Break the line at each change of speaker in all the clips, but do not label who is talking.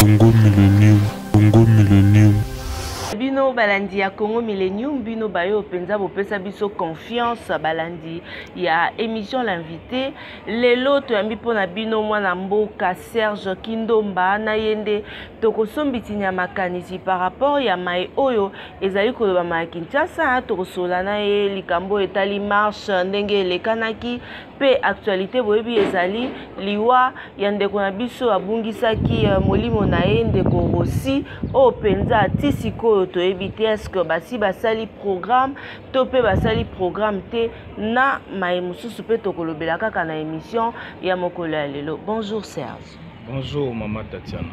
Congo Millennium, Congo Millennium.
Bino balandi ya Congo Millennium, bino bayo penza bopesa biso confiance balandi ya émission l'invité. Lelo to yambi pona bino mwana mboka Serge Kindomba na yende tokosombitinya makanisi par rapport ya mai oyo ezali koloba ma Kinshasa tokosola na ye likambo etali marche ndenge elekanaki pe actualité boyebi ezali liwa ya ndeko na biso abungisaki molimo na ye ndeko Rossi o penza tisiko to ebite est-ce que basi basali programme to pe basali programme te na mai mususu pe tokolobela kaka na émission ya mokolo ya lelo. Bonjour Serge.
Bonjour Maman Tatiana.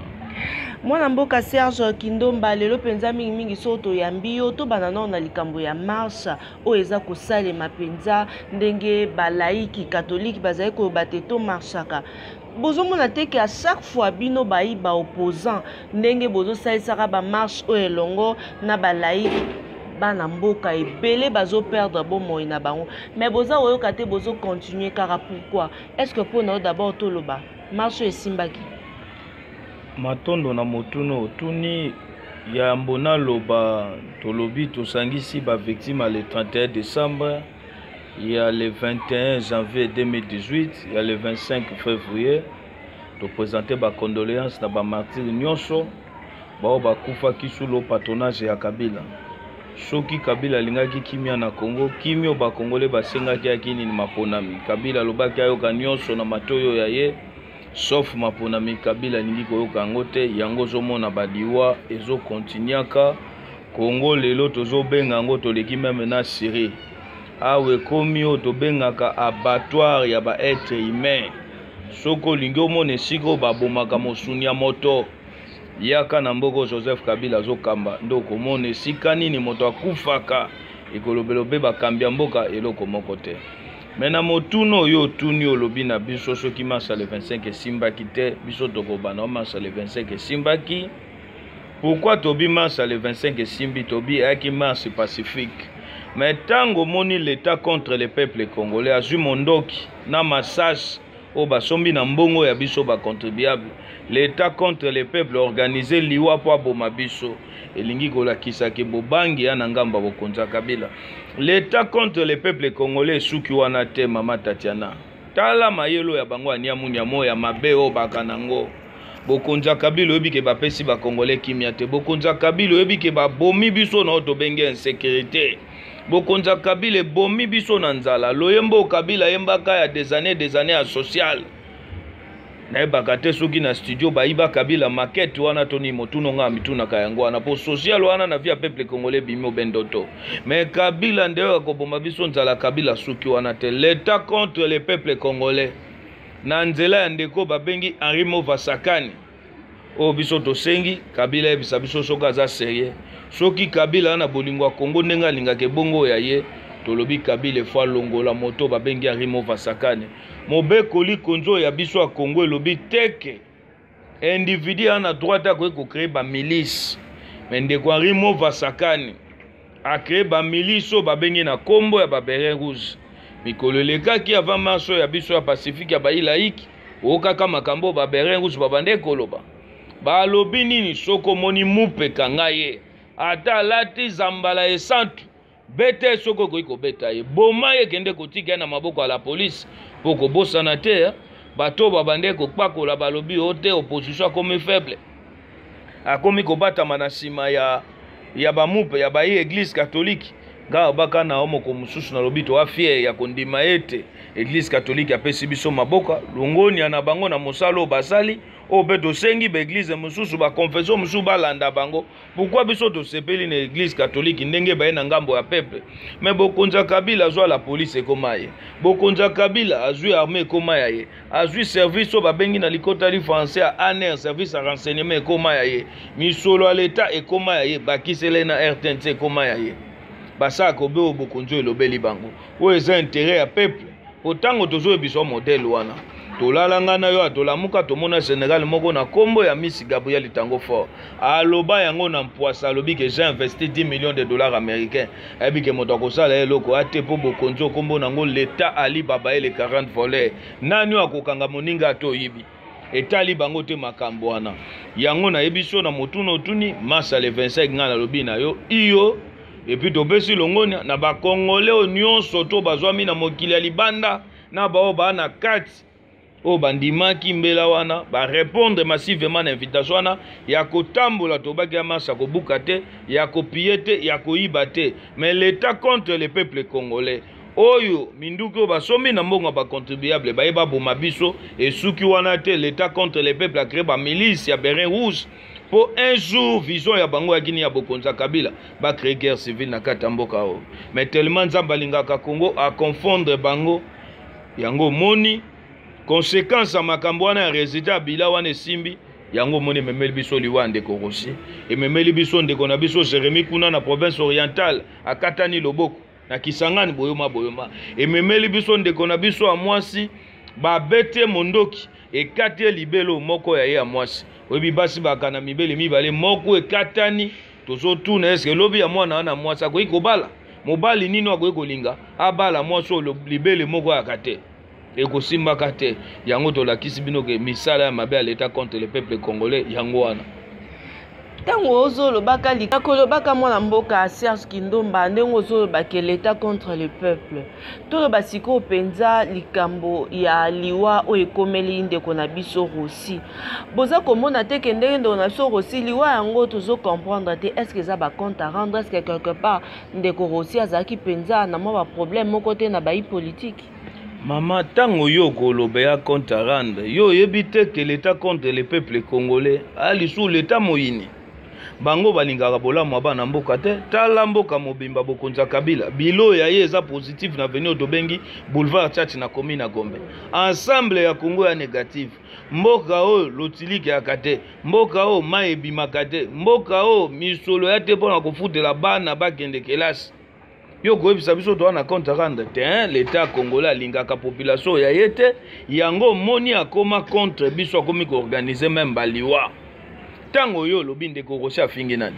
Mwana mboka Serge Kindomba lelo penza mingi soto ya mbio to banana na likambo ya marche o eza kosalema penza ndenge balaiki catholique bazali ko bateto marchaka. Bozo mona teke à chaque fois bino bayi ba opposant ndenge bozo salisaka ba marche o elongo na balaiki bana mboka ebele bazo perdre bomoi na bango mais boza oyoka te bozo continuer car pourquoi est-ce que pour nous d'abord toloba marche esimbaki
matondo na motuno tuni ya mbona loba tolobi tosangisi ba victime le 31 décembre. Il y a le 21 janvier 2018, il y a le 25 février, de présenter ma condoléance dans ma martyr nyonso, ba kufa kisulo patronage ya Kabila. Soki Kabila lingaki kimia na Congo, kimio ba Congolais basengaki akini ni maponami. Kabila lobaki ayoka nyonso na matoyo ya ye, sauf maponami Kabila lingi koyoka ngote, yango zomona badiwa ezo continuaka. Congo lelo tozo benga ngo toleki même na Syrie. Awe komi o to bengaka abattoir ya ba être humain soko lingo mone siko babomaka mosunia moto yaka na mboko Joseph Kabila zokamba ndoko mone sika nini moto akufaka ekolobelobe bakambia mboka eloko moko te mena motuno yo tuni olobi na biso soki masa le 25 esimbaki te biso tokobana masa le 25 esimbaki. Pourquoi tobi masa le 25 esimbi tobi aki marche pacifique? Mais tango moni l'état contre le peuple congolais azu mondoki na massage o basombi na mbongo ya biso ba contribuable l'état contre le peuple organisé liwa po aboma biso elingi kolakisa ke bobangi ya na ngamba bokonza Kabila. L'état contre le peuple congolais suki wana te Mama Tatiana tala mayelo ya bango aniamuni ya moya mabe o bakanango bokonza Kabila oyebi ke bapesi ba congolais kimia te bokonza Kabila oyebi ke babomi biso na to benge insécurité. Bokonza Kabila bomi biso na nzala loyembo Kabila yembaka ya des années à social na bakate soki na studio baiba Kabila maquette wana toni motuno nga mituna kayango wana po social wana na via peuple congolais bimo bendoto mais Kabila ndeyo akoboma biso nzala Kabila soki wana te l'état contre le peuple congolais na nzela ya ndeko babengi Henri Movasakani o biso tosengi Kabila ebisa biso soka za sérieux soki Kabila na bolingo Kongo ndenga lingake bongo ya ye tolobi Kabila fois longola moto babengi Henri Movasakani mobekoli konzo ya biso ya Kongo elobi teke individu ana droit ya ko créer ba milice mais ndeko Henri Movasakani a créer ba milice babengi na kombo ya ba beret rouge mikolo lekaki avant marche ya biso ya pacifique ya bailaiki okaka makambo ba beret rouge babande koloba ba lobi nini soko moni mupe kangaye ata lati zambala esantu bete soko koiko beta ye boma ye kende kotika na maboko ya la police poko bosana te bato babande ko pakola balobi ote opposition comme faible akomi ko bata manasima ya ba mupe ya ba église catholique ga baka na homo ko mususu na lobi to afie ya kondima ete église catholique apesi biso maboka longoni na bango na mosalo basali o beto sengi ba église mususu ba confession mususu balanda bango pourquoi biso to sepeli na église catholique ndenge ba na ngambo ya peuple mais bokonza Kabila azwa la police ekomaye bokonza Kabila azwi armée ekomaye azwi service o babengi na likota li français ANR service à renseignement ekomaye misolo à l'état ekomaye bakisele na RTNC ekomaye basa ko be bokonzo elobeli bango o eza intérêt ya peuple otango tozo biso modèle wana tolalanga na yo atolamuka tomona général moko na kombo ya Miss Gabriel Tango Fort aloba yango na mpoasa alobi que j'ai investi 10 millions de dollars américains ebi ke moto akosala eloko ate po bokonzo kombo nango l'état Ali Baba et les 40 voleurs nani akokanga moninga to yibi etali bango te makambo wana yango na yebiso na motuno tuni masa le 25 ngana lobi na yo iyo et puis topesi longoni na ba congolais nyonso to bazwami na mokili ya libanda na bao ba na kati o bandimaki mbela wana ba répondre massivement na invitation wana ya kotambola tobaki ya masa kobuka te ya kopie te ya koyiba te mais l'état contre le peuple congolais oyo minduki basomi na mbongo ba contribuable ba yeba boma biso et suki wana te l'état contre le peuple a créé ba milice ya Béret Rouge pour un jour vision ya bango ya Guinée ya Bokonza Kabila ba créer guerre civile na katamboka o mais tellement nzamba lingaka Congo a confondre bango yango moni conséquence à makambo wana résultat bila wana simbi yango moni memeli biso liwa ndeko Rossi et memeli biso ndeko na biso Jérémy kuna na province orientale a Katani Loboko na Kisangani boyoma et memeli biso ndeko na biso a mwasi ba bete mondoki e katie libelo moko ya ye a mwasi oyebi basi bakana mibele mibale moko e katani tozo tuna eske lobi ya mwana wana mwasi akoki kobala mobali nino akoki kolinga abala mwasi libele moko ya kate ekosimbaka te yango tolakisi bino ke misala ya mabe ya l'état contre le peuple congolais yango wana
tango ozolobaka likolobaka mwana mboka Serge Kindomba ndenge ozolobaka l'état contre le peuple toloba sikoyo mpenza likambo ya liwa oyo ekomeli ndeko na biso Rossi boza komona te ke ndenge ndeko na biso Rossi liwa yango tozocomprendre te est-ce que eza bacompte à rendre est-ce que quelque part ndeko Rossi azalaki mpenza na mwa baproblème moko te na bayi politique.
Maman, tango yo kolobe ya compte à rendre, yo yebite que l'état contre le peuple congolais, ali sous l'état moyini. Bango balingaka bolamu abana mboka te, tala mboka mobimba Bokonza Kabila. Bilo ya ye eza positif na veni otobengi boulevard Tchatch na commune na Gombe. Ensemble ya Congo ya négatif. Mboka o lotiliki ya kate, mboka o maebi makate, mboka o misolo ya te pona kofutela bana bakende kelasi. Yo koyebisa biso to na compte rendre te l'état congolais alingaka population ya yete yango moni akoma contre biso akomi ko organiser même baliwa tango yo lobi ndeko Rossi afingi nani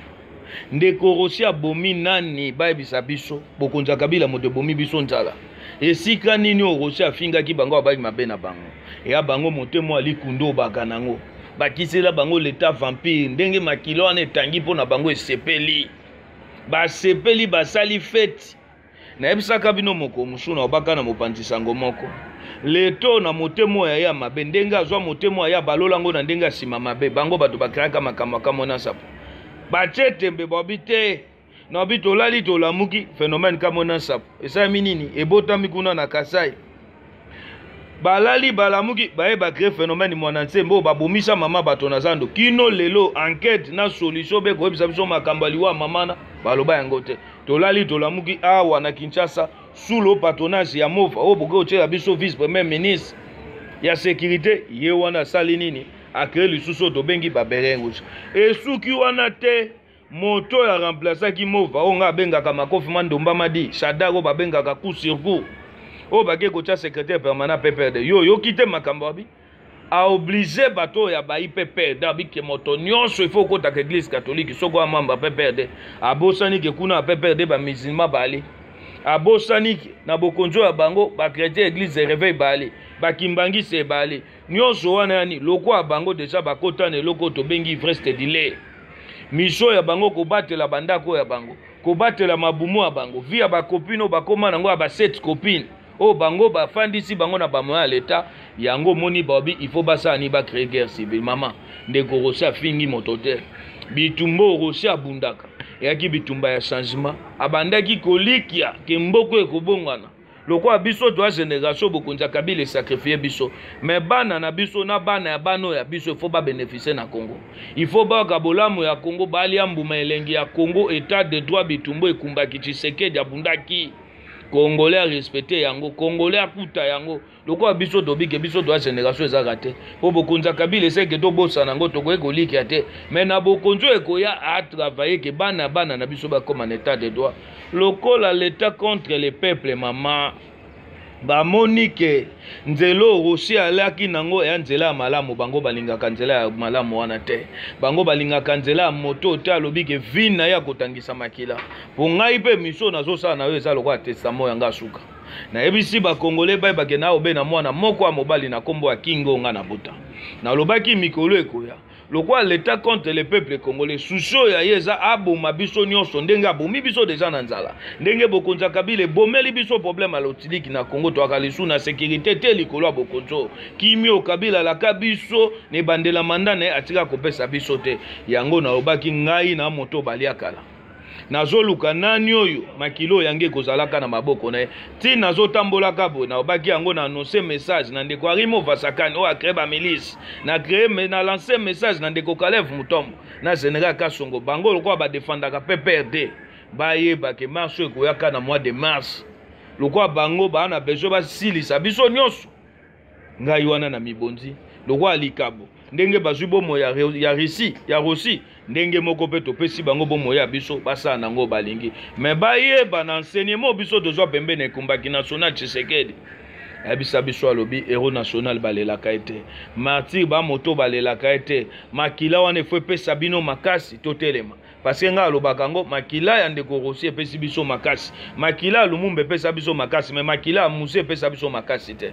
ndeko Rossi abomi nani bayebisa biso Bokonza Kabila moto bomi biso nzala esika nini o Rossi afingaki bango abaki mabe na bango ya bango motemo ali kundo bakanango bakisela bango l'état vampire ndenge makilo ane tangi pona bango esepeli basepeli basali fete na ebisaka bino moko musuna obaka na mopanzisango moko leto na motemo ya mabe ndenga azwa motemo ya balolango na ndenga sima mabe bango bato bakiraka makambo kamona sapo bachetembe bobite na bito lali to lamuki phénomène kamona sapo esa minini ebotami kuna na Kasai balali balamuki baye ba créer phénomène mwana nsembo babomisa mama bato na zando kino lelo enquête na solution be ko bisa biso makambo liwa mamana baloba yango te tolali tolamuki awa na Kinshasa sous le patronage ya Mova o boko tshela biso vice premier ministre ya sécurité ye wana sali nini a créer lisusu to bengi ba Béret Rouge et suki wana te moto ya remplacer ki Mova o nga bengaka Makofi Mandomba Madi Shadako ba bengaka coup sur coup o bake ko tsa secrétaire permanent PPRD yo kite makambo abi a obligé bato ya ba IPP dabi ke moto nyonso il faut ko ta église catholique soko amamba PPRD abosani ke kuna PPRD ba musulman bali abosani na bokonzo ya bango ba chrétien église réveil bali ba kimbangi se bali nyonso wana yani loko ya bango déjà ba kotane loko to bengi vreste dile miso ya bango ko batela bandako ya bango ko batela mabumu ya bango via ba copine ba koma nango ba 7 copines o bango ba fandisi bango na bamoya ya l'état yango moni babi il faut basa ni ba créer guerre civile maman ndeko Rossi afingi mototer bitumbo Rossi abundaka yaki bitumba ya changement abandaki kolikia ke mboko ekobongwana lokwa biso to génération Bokonza Kabila sacrifier biso mais bana na biso na bana ya bano ya biso il faut ba bénéficier na Congo il faut ba kabolamu ya Congo bali ambuma elengi ya Congo état de droit bitumbo ekumbaki Tshisekedi abundaki Congolais a respecté yango, Congolais a kuta yango. Loko biso dobi ke biso doa génération ezaka te. Po Bokonza Kabila ese ke to bosa nango to ko liki ate. Mais na bokonzo ekoya a travailler ke bana na biso ba comme en état de droit. Loko la l'état contre le peuple maman. Ba Monique nzelo Rossi alaki nango ya nzela malamu bango balingaka nzela ya malamu wana te bango balingaka nzela ya moto te alobi ke vina ya kotangisa makila po ngai pe miso nazo sala na yo eza lokwa testament yanga suka na ebisi ba Congolais ba bakena obe na mwana moko ya mobali na kombo ya Kingo nga na buta na lobaki mikolo ekoya lokwa l'état contre le peuple congolais suso ya yeza aboma biso nyonso ndenge abomi biso deja na nzala ndenge bokonza kabile bomeli biso problème alotiliki na Congo to akalisu na sécurité te likolo bokonzo kimio kabila la kabiso ne bandela mandane atika kopesa biso te yango na lobaki ngai na moto baliakala nazoluka nani oyo makilo yange kozalaka na maboko na ti nazotambolaka bo na obaki yango na annoncer message na ndeko Arimo Vasakani o akre ba milice na créer na lancer message na ndeko Kalev Mutombo na général Kasongo bango lokwa ba défendaka PPRD bayeba ke marche ekoyaka na mois de mars lokwa bango ba na besoin ba silisa biso nyonso ngai wana na mibonzi lokwa likabo ndenge bazwi bomo ya Russie ndenge moko pe topesi bango bomo ya biso basa nango balingi me bayeba na enseignement biso dozwa pembe na kumbaki national Tshisekedi abisa biso alobi héros national balelaka ete martyr ba moto balelaka ete makila wana efo pesa bino makasi totelema parce que nga alobaka ngo makila ya ndeko Rossi epesi biso makasi makila Lumumba epesa biso makasi me makila Muse epesa biso makasi te.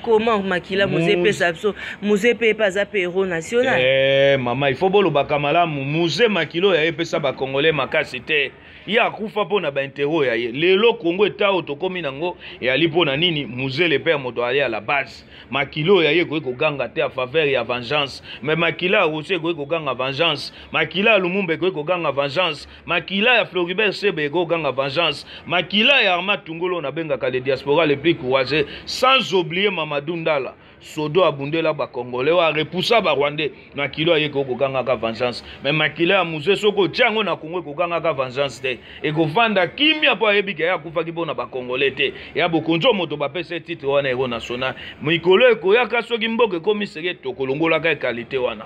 Comment makila Muse sapso Muse pe pas a héros national
maman il faut bolo bakamala Muse makilo ya epesa ba congolais makasi te ya kufa pona ba intero ya ye lelo Congo eta otokomi nango ya lipo na nini Muse le père moto ali à la base makilo ya ye ko ganga te a faveur ya vengeance mais makila Rossi ko ganga vengeance makila Lumumba ko ganga vengeance makila ya Floribert Sebe ko ganga vengeance makila ya Armand Tungolo na benga ka les diaspora les plus courageux sans oublier Mamadou Ndala sodo abundela ba congolais wa repousser ba rwandais makilo aye ko ganga ka vengeance mais makila Muse soko tiango na Congo ko ganga ka vengeance te e ko vanda kimia po ayebika ya kufa kibona ba congolais te ya bokonzo moto ba pesa titre wana héros national mikolo ekoyaka soki mboke komi seke tokolongola ka qualité wana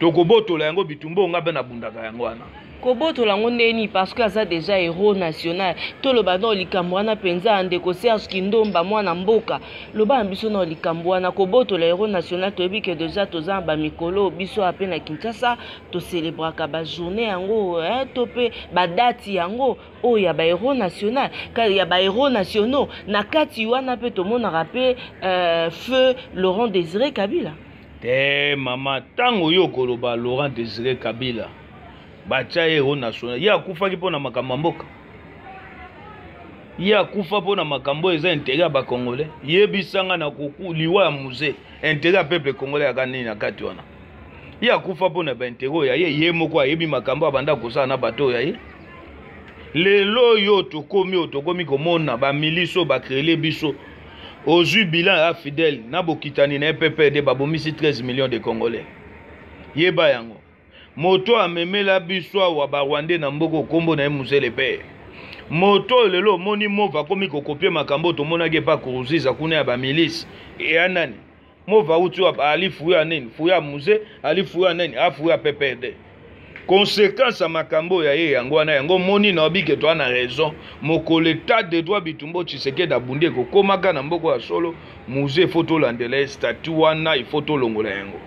tokobotola yango bitumbo ngabe na bundaka yango wana
kobotola ngo ndeni parce que aza déjà héros national to loba no likambo wana penza ndeko Serge Kindomba mwana mboka loba biso no likambo wana kobotola héros national to ebike déjà toza ba mikolo biso ape na Kinshasa to célébraka ba journée yango to pe ba date yango o ya ba héros national ka ya ba héros nationaux na kati wana pe to mona rappel feu Laurent Désiré Kabila
te mama tango yo koloba Laurent Désiré Kabila bacha héros national ya kufa ki pona makambo mboka ya kufa pona makambo eza intérêt ba congolais yebisanga na koku liwa ya Muse intérêt peuple congolais akani na kati wana ya kufa pona ba intérêt ya ye moko ayebi makambo abanda kosala na bato ya ye lelo yo tokomi komona ba miliso ba créer biso aujourd'hui bilan ya fidèle na bokitani na PPRD babomisi 13 millions de congolais yeba yango moto amemela biswa wa barwande na mboko kombo na Muse le père moto lelo moni mova komi kokopie makambo to monage pa kuruziza kuna ya ba milice ya nani mova utu alifu ya nini fuya Muse alifu ya nini afu ya PPRD conséquence makambo ya ye yango wana yango moni na obike to ana raison mokoleta de droit bitumbo Tshisekedi abundie kokomaka na mboko ya solo Muse photo landela statut wana il faut to longola yango.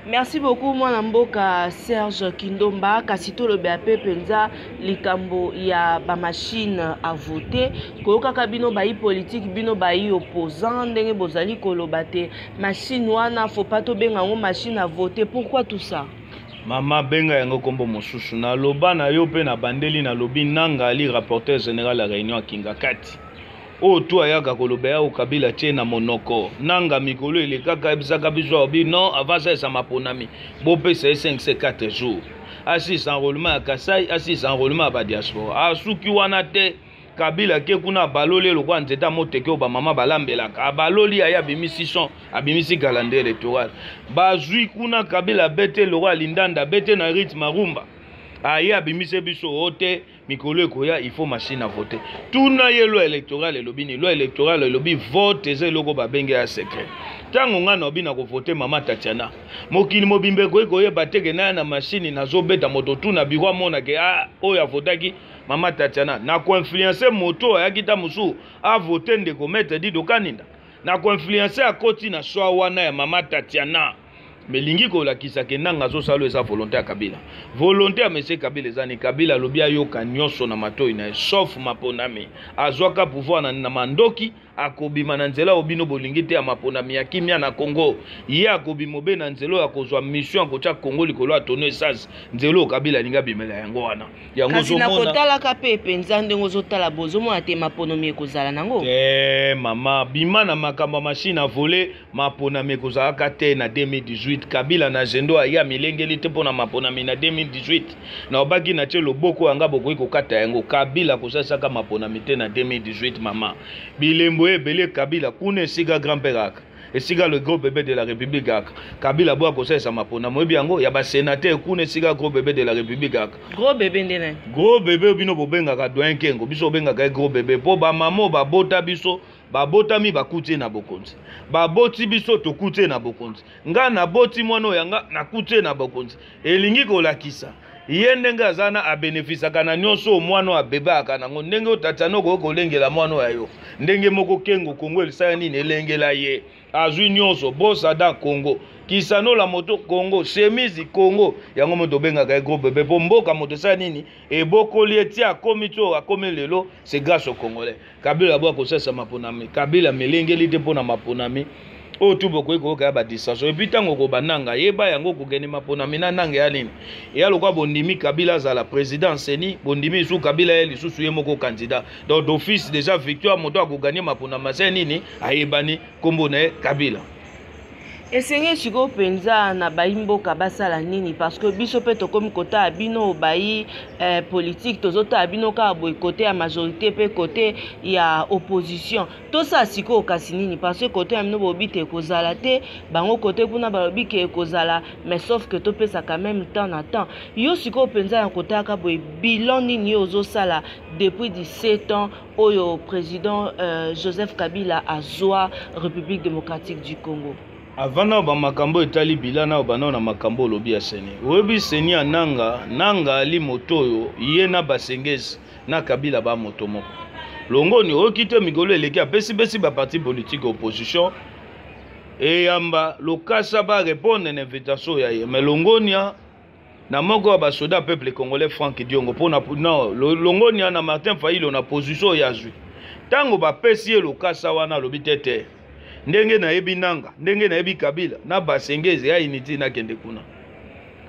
Merci beaucoup mwana mboka Serge Kindomba kasito le BAP penza likambo ya ba machine à voter koyoka kabino ba politique bino ba opposant ndenge bozali koloba te machine wana faut pas to benga ngo machine à voter pourquoi tout ça
mama benga yango kombo mosusu na loba na yo pe na bandeli na lobi nanga ali rapporteur général la réunion Kingakati o to ayaka koloba ya Kabila tie na monoko nanga mikolo ile kaka ebisaka biso obi non avant ça ça maponami bo pe c'est 5-4 jours assise enrôlement à Kasai assise enrôlement ba diaspora asuki wana te Kabila ke kuna baloli lokwa nzeta moteke o ba mama balambelaka baloli aya bimisi son abimisi calendrier électoral bazui kuna Kabila bete lokwa lindanda bete na rythme rumba aya bimise biso ote mikolo ekoya il faut machine à voter tuna ye loi électorale lobini loi électorale lobi vote eze loko babenge ya secret tango ngana obina ko voter mama Tatiana mokili mobimbe ko ekoye bateke na machine nazobeta moto tuna biro mona ke oya votaki mama Tatiana na ko influencer moto ayakita musu a voter ndeko mettre di dokaninda na ko influencer akoti na swa wana ya mama Tatiana melingi ko lakisa ke nanga zo salo esa volonté ya Kabila volonté ya monsieur Kabila ezani Kabila lobi ayoka nyonso na matoi na sauf maponami azwaka pouvoir na mandoki akobima na nzela obino bolingi te ya maponami ya kimia na Congo ye akobima obe na nzela ya kozwa mission kotia Congo likolo atono esase nzela Kabila linga bimela yango wana yango
kasi na kotalaka pe penza ndenge ozotala bozomona te maponami ekozala nango
mama bima na makambo machine a volé maponami ekozalaka te na 2018 Kabila na zendo ya milengeli te pona maponami na 2018 na obaki na tie loboko yanga bokoki kokata yango Kabila kosasaka maponami te na 2018 mama bilembo ebele Kabila kuna esika grand-père aka esika le gros bébé de la République aka Kabila boa kosasa maponami oyebi yango ya basénateur kuna esika gros bébé de la République aka
gros bébé ndene
gros bébé bino bobengaka doyen kengo biso bengaka gros bébé po ba mamo babota biso babotami bakutie na bokonzi baboti biso tokutie na bokonzi nga na boti mwana yanga nakutie na bokonzi elingi kolakisa ye ndenge azana abenefisaka na nyonso mwana abebaka nango ndenge otatano kolengela mwana yayo ndenge moko kengo Kongo elisaya nini elengela ye azwi nyonso bosa da Congo kisano la moto Congo chemise Congo yango moto bengaka gros bébé po mboka moto sa nini ebokoli etia komito akomi lelo c'est grâce au Congolais Kabila bwa kosesa maponami Kabila melengeli te pona maponami o tu bokoyi koyoka ya badistraction epuis ntango kobananga yeba yango kokende maponami na nanga ya nini eya lokwa bondimi Kabila azala président seni bondimi isu Kabila ye lisusu ye moko candidat donc d'office déjà victoire moto akoganye maponami ase nini ayebani kombo na ye Kabila
esenge siko penza na baimboka basala nini parce que biso pe tokomi kota abino bayi politique tozota abino ka boy côté ya majorité pe côté ya opposition to sa siko kasi nini parce que côté amino bobite kozala te bango côté kuna balobike ekozala mais sauf que to pesa quand même temps na temps yo siko penza ya kota ka boy bilan nini ozo sala depuis 17 ans oyo président Joseph Kabila azwa République démocratique du Congo.
Avant na ba makambo etali bilana obana na makambo lobi ya seni oyebi seni nanga ali motoyo ye na basengezi na Kabila ba moto moko longoni okite migolo eleki apesi besi ba parti politique opposition e yamba lokasa ba répondre na invitation ya ye mais longonia na moko ba soda peuple congolais Franck Diongo pona non longonia na Martin Fayulu na position ya zui tango ba pesi ye lokasa wana lobi tete ndenge na yebi nanga ndenge na yebi Kabila na basengezi ya unité na kende kuna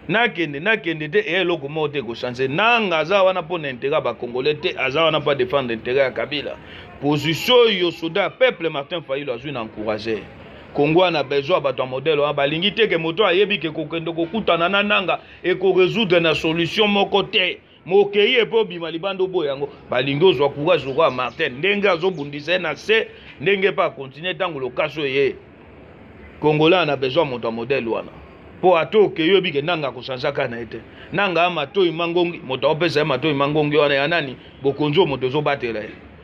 na kende te eloko mo te ko changer nanga za wana pona intérêt ba congolais te aza wana pas défendre intérêt ya Kabila position yo soda peuple Martin Fayulu azui na encourager Congo a besoin bato modèle wa balingi te ke moto ayebi ke kokendo kokutana na nanga e ko résoudre na solution moko te mokeye po bima libando bo yango balingi ozwa courage kwa Martin ndenge azobundisa na se ndenge pa continuer tango lokaso ye Congolais na besoin moto modèle wana po ato ke yobi ke nanga ko sansaka na ete nanga amato imangongi moto opesa amato imangongi wana ya nani bokonzo moto zo batela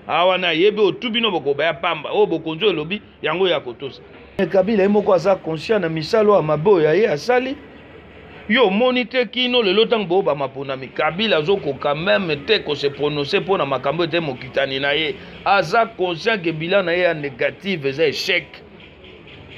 awa na yebe otubino bokoba ya pamba o bokonzo elobi yango ya kotosa Kabila moko aza conscient na misalo ya maboya ye asali yo monite kino lelo tango ba maponami Kabila zoko quand même te ko se prononcer pour na makambo te mokitani na ye aza conscient que bilan na ye ya négative eza échec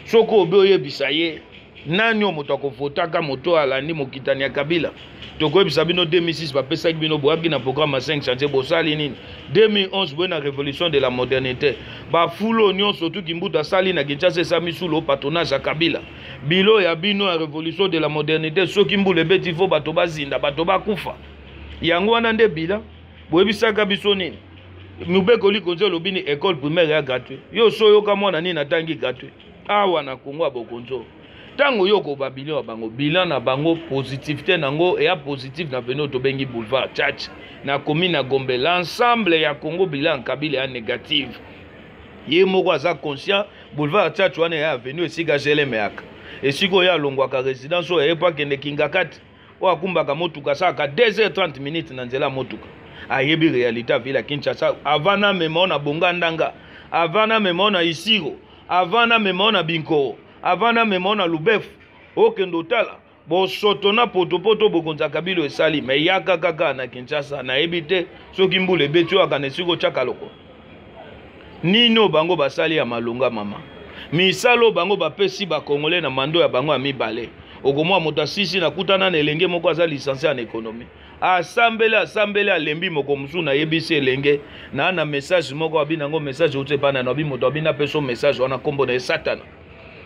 soko oboye bisaye nani omoto akofotaka moto alandi mokitani ya Kabila tokoyebisa bino 2006 bapesaki bino boyaki na programme 5 chantier bosali nini 2011 boye na révolution de la modernité bafulo nyonso tuki mbuta asali na Kinshasa esami sous patronage ya Kabila bilo ya bino ya révolution de la modernité soki mbula ebeti fo bato bazinda bato bakufa yango wana nde bila boyebisaka biso nini mubeko likonzo lobini école primaire ya gratuit yo so yoka mwana nini atangi gratuit awa na Kongo abokonzo tango yoko ba bilio bango bilan na bango positivité nango et ya positif na veno to bengi boulevard Tchatch na commune na Gombe l'ensemble ya Congo bilan Kabila ya négative ye moko aza conscient boulevard Tchatch wana ya avenue esika geleme yaka esiko ya longwaka résidence o epa kende kingakati o akumbaka motuka saka 2h30 minutes na nzela motuka ayebi réalité ville ya Kinshasa avana memona bongandanga avana memona Isiro avana memona Binko avana memona Lubefu okendo tala bo sotona poto bokonza Kabila esali me yaka kaka na Kinshasa na ebite soki mbule betu akane siko chaka loko nino bango basali ya malonga mama misalo bango bapesi ba Congolais na mando ya bango ya mibale okomwa moto asisi na kutana na elenge moko aza licencié en économie asambele alembi moko musu na yebisi elenge na message moko abinango message utepana na bimoto abina peso message wana kombo na satana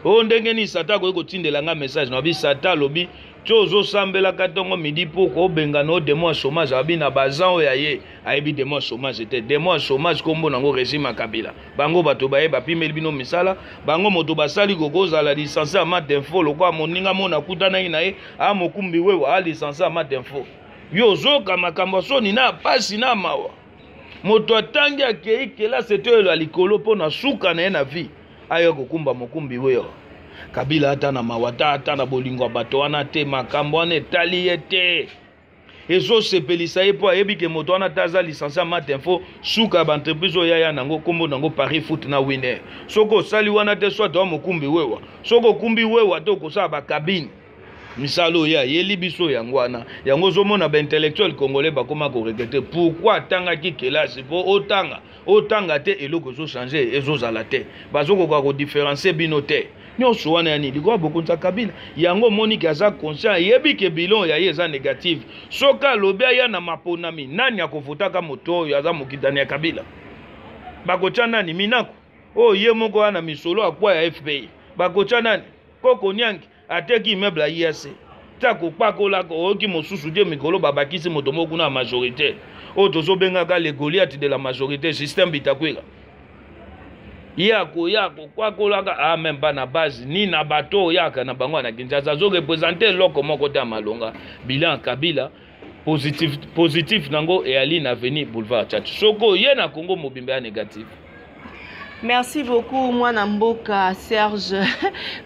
o ndenge ni sata ko tindela nga message na bi sata lobi chozo sambela katongo midi poko obenga no demo chômage abina bazan o yaye ayebi demo chômage était demo chômage kombo nango régime Kabila bango bato baye bapimeli bino misala bango moto basali kokoza la licence à mat d'info lokwa moninga mona kutana ina ye a mokumbi wewa a licence à mat d'info yo zoka makambo soni na pasi na mawa moto atangi akei kela c'était la likolo pona suka na na vie ayo kokumba mokumbi wewa Kabila ata na mawata ata na bolingo bato wana te makambo wana etali ete ezo sepelisa ye po ayebi ke moto wana taza licence mat info suka ba entreprise oya nango kombo nango Paris Foot na winner soko sali wana te soit to mokumbi wewa soko kumbi wewa to kosala ba cabine misalo ya yeli biso yangwana yango zomona ba intellectuel congolais bakoma ko regretter pourquoi tanga ki kelasi po otanga te eloko zo changer ezo zala te bazoko ko différencier bino te nyonso wana yani likwa bokonza Kabila yango moniki aza conscient yebi ke bilon ya yeza négative soka lobia ya na maponami nani akofutaka moto oyo aza mokitani ya Kabila bakocha nani minako o ye moko wana misolo akwa ya FPI bakocha nani koko nyangi ateki immeuble ya IAC tako pakola ko oki mosusu de mikolo babakisi moto moko na majorité o tozo bengaka les Goliath de la majorité système bitakwela yako kwa kolaka même pas na base ni na bato yaka na bango na Kinshasa zo représenter loko moko ta malonga bilan Kabila positif nango et ali na avenir boulevard Tchatch soko ye na Congo mobimba négatif.
Merci beaucoup mwana mboka Serge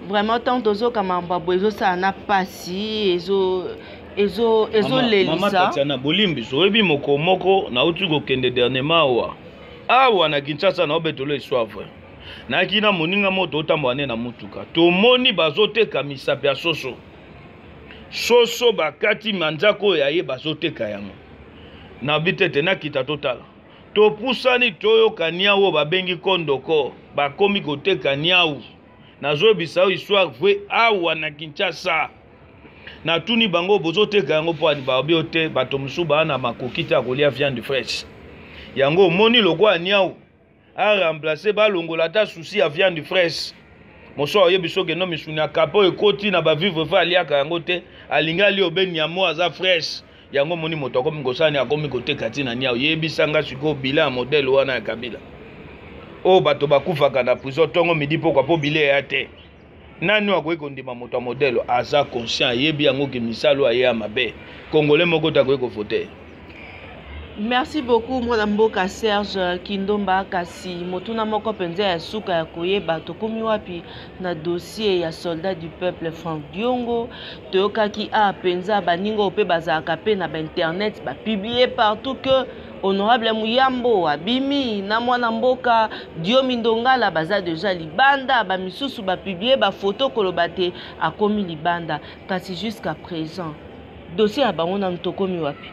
vraiment tant dozo kama mbabo ezo sa na pasi ezo lelisa
mama Tatiana bolimbi so ebi moko na utu ko kende dernièrement awa na Kinshasa na obetolo iswavre na kina moninga moto otambwane na mutuka tomoni bazoteka misapi ya soso bakati manzako yaye bazoteka yango na bitete na kita totala topusani toyoka niawo babengi kondoko bakomi koteka niawu nazobisa histoire vrai awa na Kinshasa na tuni bango bozoteka yango po ani babiote bato musu bana makokita kolia viande fraîche yango moni lokwa niawu a remplacer ba longola ta souci ya viande fraîche moso yebiso ke no misuni akapo ekoti na ba vivre fa aliaka yango te alingali obeni ya mo aza fraîche yango moni moto ko ngosani akomi koteka tina niawu yebisanga siko bila modèle wana ya Kabila o bato bakufaka na prison tongo midi poko po bile ya te nani wakoki kondima moto modèle aza conscient yebi yango ke misalo aye ya mabe congolais moko takoki kofote.
Merci beaucoup mwana mboka Serge Kindomba kasi motuna moko penza ya suka ya koyeba tokomi wapi na dossier ya soldat du peuple Franck Diongo toyokaki a penza baningo pe bazaka pe na internet ba publier partout que honorable Muyambo abimi na mwana mboka Diomi Ndongala baza déjà libanda ba misusu ba publier ba photo kolobate akomi libanda kasi jusqu'à présent dossier ya bango na tokomi wapi.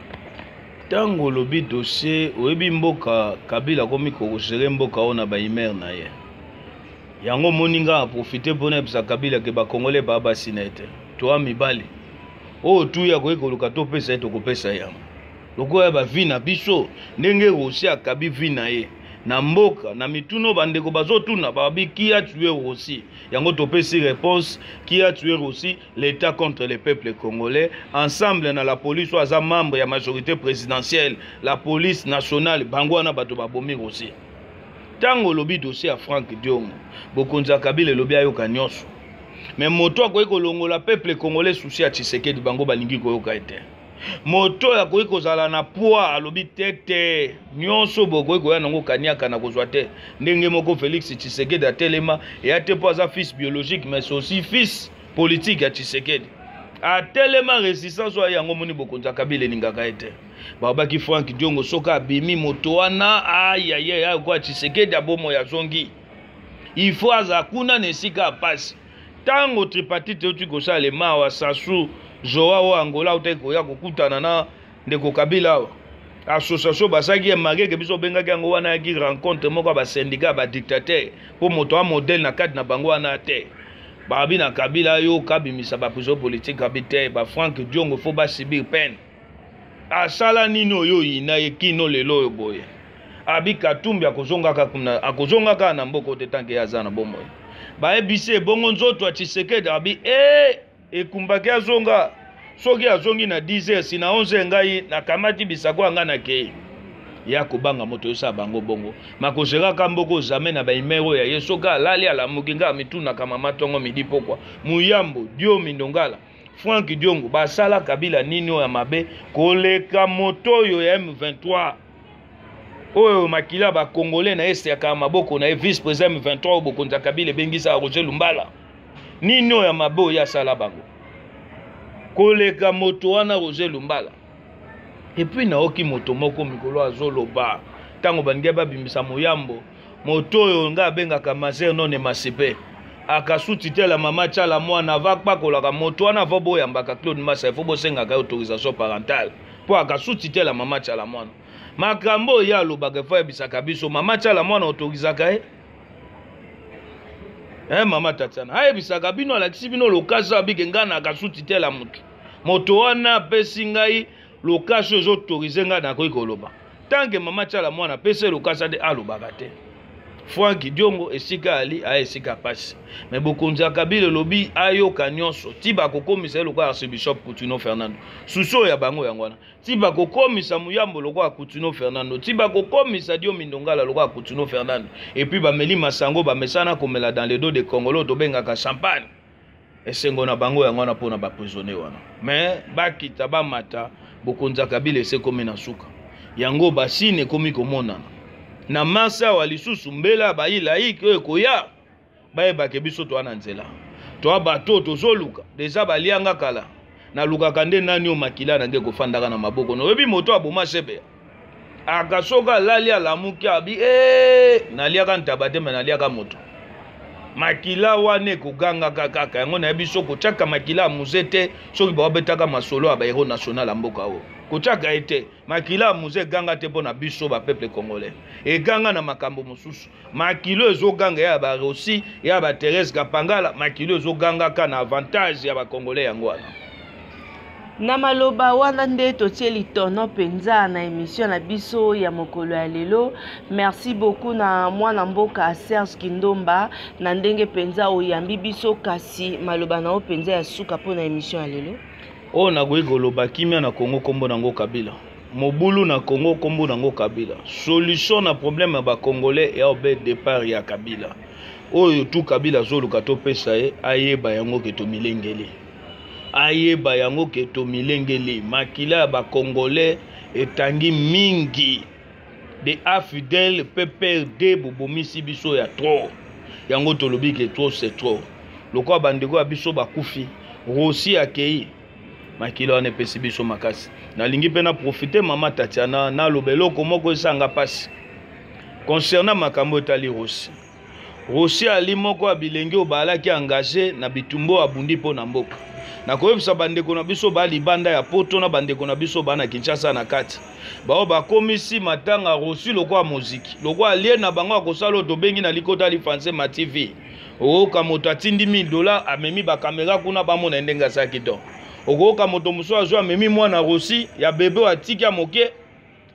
Tango lobi dossier oyebi mboka Kabila komi kokosere mboka ona ba imer na ye yango moninga a profiter pona epesa Kabila ke ba Congolais ba basinete to amibali o tuya ko ekoluka to pesa eto kopesa yango loko ya ba vina biso ndenge rosi akabi vina ye na mboka na mituno bandeko bazotuna babi qui a tué Rossi yango topesi réponse qui a tué Rossi l'état contre le peuple congolais ensemble na la police ou aza membre ya majorité présidentielle la police nationale bangwana bato babomi Rossi tango lobi dossier à Franck Diongo bokonza Kabila lobi ayoka nyonso mais moto akoki kolongola peuple congolais souci ya Tshisekedi bango balingi koyoka ete moto ya koyi kozala na poids alobi tete nyonso bokoyi koya nango kaniaka na kozwa te ndenge moko Félix Tshisekedi atelema ya te po aza fils biologique mais aussi fils politique ya Tshisekedi atelema résistance oyo yango moni bokonza Kabila eningaka ete babaki Franck Diongo soka abimi moto wana ayaye kwa Tshisekedi abomo ya zongi il faut aza kuna nesika apasi tango tripartite otu kosala le mawa sasu Joao Angola uteko ya kokutana na ndeko Kabila association basaki ya mageke biso bengaki yango wana ki rencontre moko ba syndicat ba dictateur po moto a modèle na cadre na bango wana te babi na Kabila yo kabimisa ba prison politique habité ba Franck Diongo faut ba subir peine asala nini oyo ina ekino lelo oyo boye abi Katumbi akozongaka na mboko te tanke yaza na bomoi bayebisi ebongo nzoto ya Tshisekedi abi ekumbaki azonga soki azongi na 10h si na 11h ngai nakamati bisako anga na kei ya kobanga moto yosa bango bongo makozeraka mboko jamais na baimero ya yeso ka lali ala mukinga mituna kama matongo midi pokwa muyambo dio mindongala Frank Diongo basala Kabila nino ya mabe koleka moto yo ya M23 oyo makila ba congolais na este ya kamaboko na vice président M23 bokonza Kabila bengisa Roger Lumbala nino ya mabo ya sala bango koleka moto wana Roger Lumbala. Et puis naoki moto moko mikolo azoloba tango bange babimbisa moyambo moto oyo nga bengaka maser non emancipe akasuti tela mama tchala mwana vapakolaka moto wana vo boyambaka Claude Massa fo bosengaka autorisation parentale po akasuti tela mama tchala mwana makambo ya lobaka fo yebisaka biso mama tchala mwana autorisaka mama Tatiana ayebisaka bino alakisi bino lokasa bike ngana akasuti tela moto wana pesi ngai lokasi ozo autoriser nga na koyi koloba tanke mama tchala mwana pese lokasa de alobaka te Frank Diongo esika ali esika pasi mais bokonzi ya Kabila lobi ayoka nyonso tiba kokomisa lokwa archbishop Coutinho Fernando suso ya bango yangwana tiba kokomisa muyambo lokwa Coutinho Fernando tiba kokomisa Dio Mindongala lokwa Coutinho Fernando et puis bameli masango bamesana komela dans les dos de Congolais to bengaka champagne esengo na bango yangwana pona ba prisonnier wana mais bakita bamata bokonza Kabila ese komi na suka yango basine komi komonana na masa wa lisusu mbela bayila iko koya baye bakebiso to ana nzela to bato tozoluka deja balianga kala na lukaka nde nani o makila na nge kofandaka na maboko no yebi moto aboma sebe akasoka lali alamuki abi naliaka ntabate me naliaka moto makila wane koganga kaka yango na yebiso kochaka makila muzete soki babetaka masolo aba hero national mboka o kochaka ete makila muze ganga te pona biso ba peuple congolais e ganga na makambo mususu makilo ezoganga ya ba Rossi ya ba Thérèse Kapangala makilo ezoganga kana avantage ya ba congolais yango wana
na maloba wana nde totie litono penza na émission na biso ya mokolo ya lelo. Merci beaucoup na mwana mboka Serge Kindomba na ndenge penza oyambi biso kasi maloba na o penza ya suka po na émission ya lelo
o na goyi koloba kimia na Congo kombo nango Kabila mobulu na Congo kombo nango Kabila solution na problème ya ba congolais ya obe départ ya Kabila oyo tu Kabila zoluka to pesa ayeba yango ke to milengele ayeba yango ke to milengele makila ba congolais etangi mingi de afidèle PPRD bobomisi biso ya trop yango tolobi ke trop c'est trop lokwa bandeko ya biso bakufi Rossi akei makila wana pesi biso makasi nalingi pe na profiter mama Tatiana na lobeloko moko esanga pasi concernant makambo etali Rossi ali moko abilenge obalaki engagé na bitumbo abundi po na mboka na koyebisa bandeko na biso ba libanda ya poto na bandeko na biso bana Kinshasa na kati bao bakomisi matanga Rossi lokwa muziki lokwa alie na bango akosala to bengi na likota li français ma TV oka moto atindi $1000 amemi ba kamera kuna bamona ndenga sakito okoka moto muso azwa amemi mwana Rossi ya bebe atiki ya moke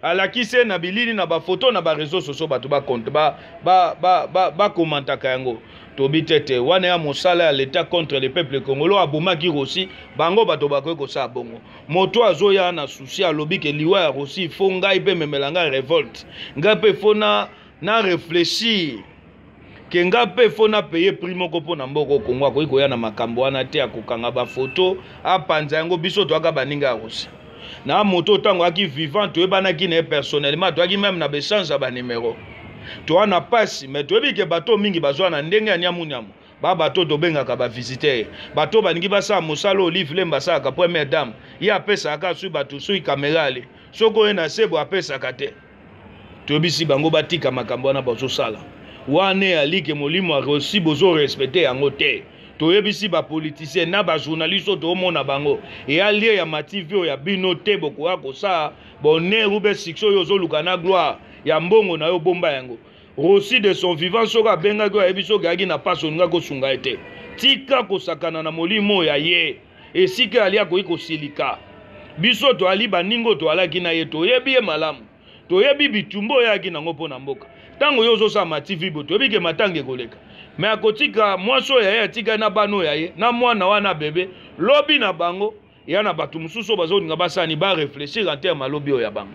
alakise na bilili na ba photo na ba réseaux sociaux bato ba compte ba commentaka yango tobi tete wana ya mosala ya l'état contre le peuple congolais abomaki Rossi bango bato bakoki kosala bongo moto azoya na souci alobi ke liwa ya Rossi fo ngai pe memelanga révolte ngai pe fo na réfléchir ke ngai pe fo na payer prix moko po na mboko Kongo akoki koya na makambo wana te akokanga ba photo apanza yango biso to aka baninga ya Rossi na moto tango aki vivant to ebanaki na personnellement to aki même na bechange ba numéro to ana pasi mais to ebike bato mingi bazwa na ndenge ya nyamu ba bato to bengaka ba visiter bato baningi basa mosalo olive lemba saka première dame ya pesa aka su bato su kamera ale soko ena sebo apesa kate to bisi bango batika makambo na bazo sala wane alike molimo a Rossi bozo respecter yango te toyebisi ba politicien na ba journaliste to mona bango e alie ya mativio ya bino te boko akosa bonne rube sikso yo zoluka na gloire ya mbongo na yo bomba yango Rossi de son vivant soka benga ko ebiso gagi na paso nga ko sunga ete tika ko sakana na molimo ya ye esika ali akoyi ko silika biso to ali baningo to alaki na ye to yebi ye malamu to yebi bitumbo yaki nango pona mboka tango yo zo sa ma TV bo to yebi ke matange koleka mais akotika mwaso ya ye atika na bano ya ye na mwana wana bebe lobi na bango ya na batu mususu bazo ninga basani ba réfléchir en terme lobi o ya bango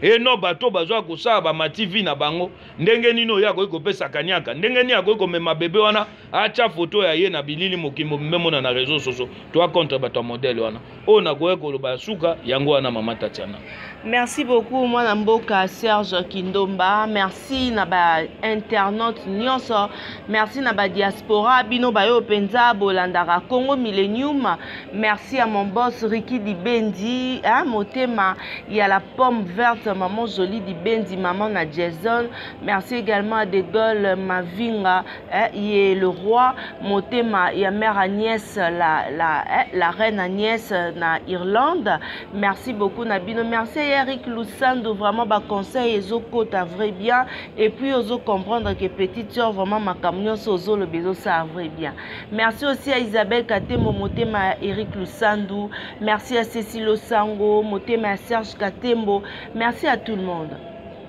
et no bato bazwa ko sa ba ma TV na bango ndenge nino ya ko pesa kanyaka ndenge ni ko mema bebe wana acha photo ya ye na bilili mokimo memo na réseaux sociaux toi contre bato modèle wana o na ko loba suka yango wana mama Tatiana.
Merci beaucoup mwana mboka Serge Kindomba, merci na ba internaute nyonso, merci na ba diaspora bino bayo penza bolandaka Congo Millennium, merci à mon boss Ricky Dibendi, hein, motema il y a la pomme verte maman jolie Dibendi, maman na Jason, merci également à De Gaulle Mavinga, hein, il est le roi, motema il y a mère Agnès la reine Agnès na Irlande, merci beaucoup na bino, merci Eric Lusando, vraiment ba conseil ezokota vrai bien et puis ozo comprendre que petite sœur vraiment ma camion sozo le bezo ça vrai bien. Merci aussi à Isabelle Katemo motema Eric Lusando, merci à Cécile Osango motema Serge Katembo, merci à tout le monde.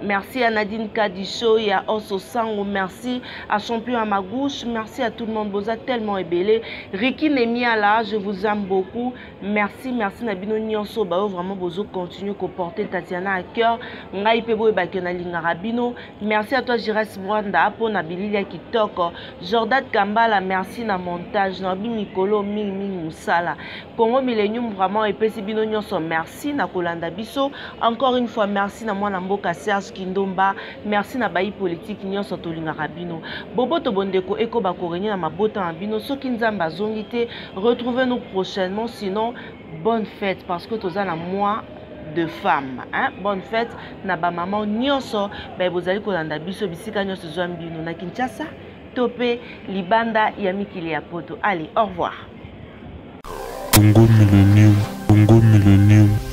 Merci à Nadine Kadicho et à Osso Sango, merci à Champion à ma gauche, merci à tout le monde, vous êtes tellement ébélé. Ricky Nemia là, je vous aime beaucoup. Merci, merci Nabino Nyonso, vraiment vous continuez à porter Tatiana à cœur. Ngai Pebo et Bakena Lingarabino. Merci à toi Jires Mwanda, pour Nabililia Kitoko. Jordan Kambala, merci na montage. Nabi Mikolo, Ming Moussala. Congo Millennium, vraiment, et Pessi Bino Nyonso, merci na Kolanda Biso. Encore une fois, merci na moi Namboka Serge Kindomba, merci na bayi politique nyonso tolinga rabino. Bobo to bondeko eko bakorenye na mabota na bino soki nzamba zongite. Retrouvez-nous prochainement, sinon bonne fête parce que toza na mois de femmes, hein? Bonne fête na ba maman nyonso ba bozali kolanda biso bisika nyonso zwambino na Kinshasa, Topé, Libanda ya mikili ya poto. Allez, au revoir.
Congo Millennium, Congo Millennium.